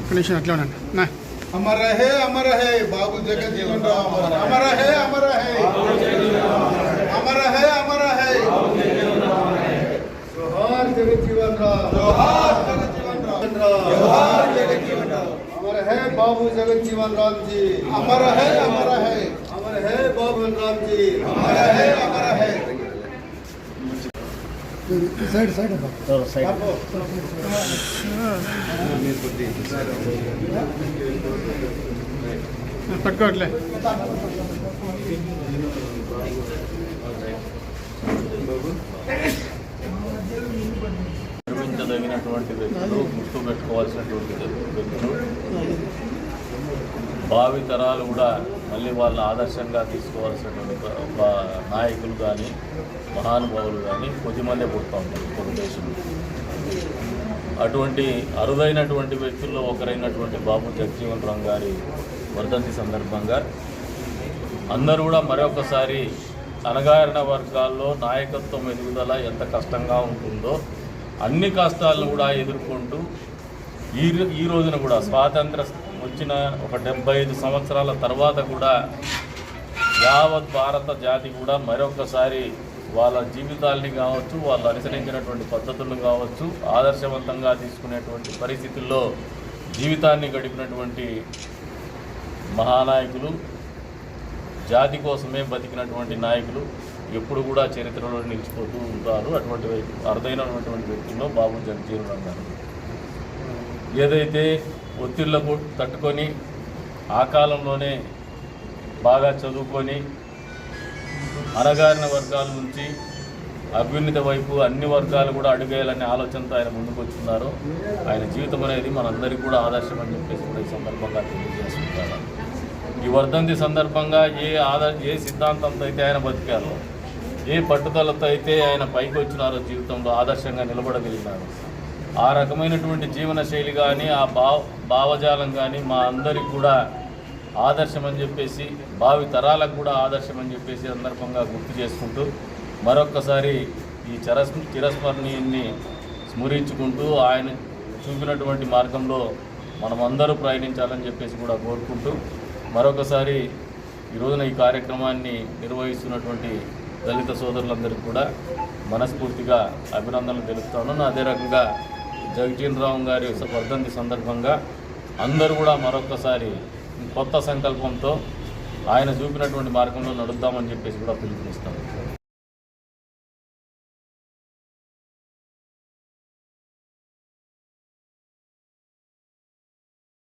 निमिषम अट्ला ना अमर है बाबू जगजीवन राम अमर है अमर है अमर है अमर है जोहार जगजीवन राम जोहार जगजीवन राम जोहार जगजीवन राम अमर है बाबू जगजीवन राम जी अमर है बाबू राम जी अमर है साइड साइड पట్టుకోవట్లే నిర్మించదగినటువంటి వ్యక్తులు గుర్తు పెట్టుకోవాల్సినటువంటి వ్యక్తులు భావి తరాలు కూడా మళ్ళీ వాళ్ళ ఆదర్శంగా తీసుకోవాల్సినటువంటి ఒక నాయకులు కానీ మహానుభావులు కానీ కొద్దిమందే పుడుతూ ఉంటారు ఇప్పుడు దేశంలో. అటువంటి అరుదైనటువంటి వ్యక్తుల్లో ఒకరైనటువంటి బాబు జగజీవన్ రామ్ గారి వర్ధంతి సందర్భంగా అందరూ కూడా మరొకసారి అణగారిన వర్గాల్లో నాయకత్వం ఎదుగుదల ఎంత కష్టంగా ఉంటుందో అన్ని కష్టాలను కూడా ఎదుర్కొంటూ ఈ రోజున కూడా స్వాతంత్ర వచ్చిన ఒక 75 సంవత్సరాల తర్వాత కూడా యావత్ భారత జాతి కూడా మరొకసారి వాళ్ళ జీవితాల్ని కావచ్చు, వాళ్ళు అనుసరించినటువంటి పద్ధతులను కావచ్చు, ఆదర్శవంతంగా తీసుకునేటువంటి పరిస్థితుల్లో జీవితాన్ని గడిపినటువంటి మహానాయకులు, జాతి కోసమే బతికినటువంటి నాయకులు ఎప్పుడు కూడా చరిత్రలో నిలిచిపోతూ ఉంటారు. అటువంటి అరుదైనటువంటి వ్యక్తుల్లో బాబు జగజీవన్ రామ్ గారు ఏదైతే ఒత్తిళ్లకు తట్టుకొని ఆ కాలంలోనే బాగా చదువుకొని అణగారిన వర్గాల నుంచి అభ్యున్నత వైపు అన్ని వర్గాలు కూడా అడుగేయాలనే ఆలోచనతో ఆయన ముందుకు వచ్చున్నారు. ఆయన జీవితం అనేది మనందరికీ కూడా ఆదర్శం అని చెప్పేసి కూడా ఈ సందర్భంగా తెలియజేసుకుంటారు. ఈ వర్ధంతి సందర్భంగా ఏ సిద్ధాంతంతో అయితే ఆయన బతికారో, ఏ పట్టుదలతో అయితే ఆయన పైకి వచ్చినారో, జీవితంలో ఆదర్శంగా నిలబడగలిగినారు, ఆ రకమైనటువంటి జీవన శైలి కానీ ఆ భావజాలం కానీ మా అందరికి కూడా ఆదర్శం అని చెప్పేసి, భావి తరాలకు కూడా ఆదర్శం అని చెప్పేసి సందర్భంగా గుర్తు చేసుకుంటూ మరొక్కసారి ఈ చిరస్మరణీయుని స్మరించుకుంటూ ఆయన చూపినటువంటి మార్గంలో మనమందరూ ప్రయాణించాలని చెప్పేసి కూడా కోరుకుంటూ మరొకసారి ఈరోజున ఈ కార్యక్రమాన్ని నిర్వహిస్తున్నటువంటి దళిత సోదరులందరికీ కూడా మనస్ఫూర్తిగా అభినందనలు తెలుపుతాను. అదే రకంగా జగజీవన్ రామ్ గారి వర్ధంతి సందర్భంగా అందరూ కూడా మరొకసారి కొత్త సంకల్పంతో ఆయన చూపినటువంటి మార్గంలో నడుద్దామని చెప్పేసి కూడా పిలుపునిస్తాం.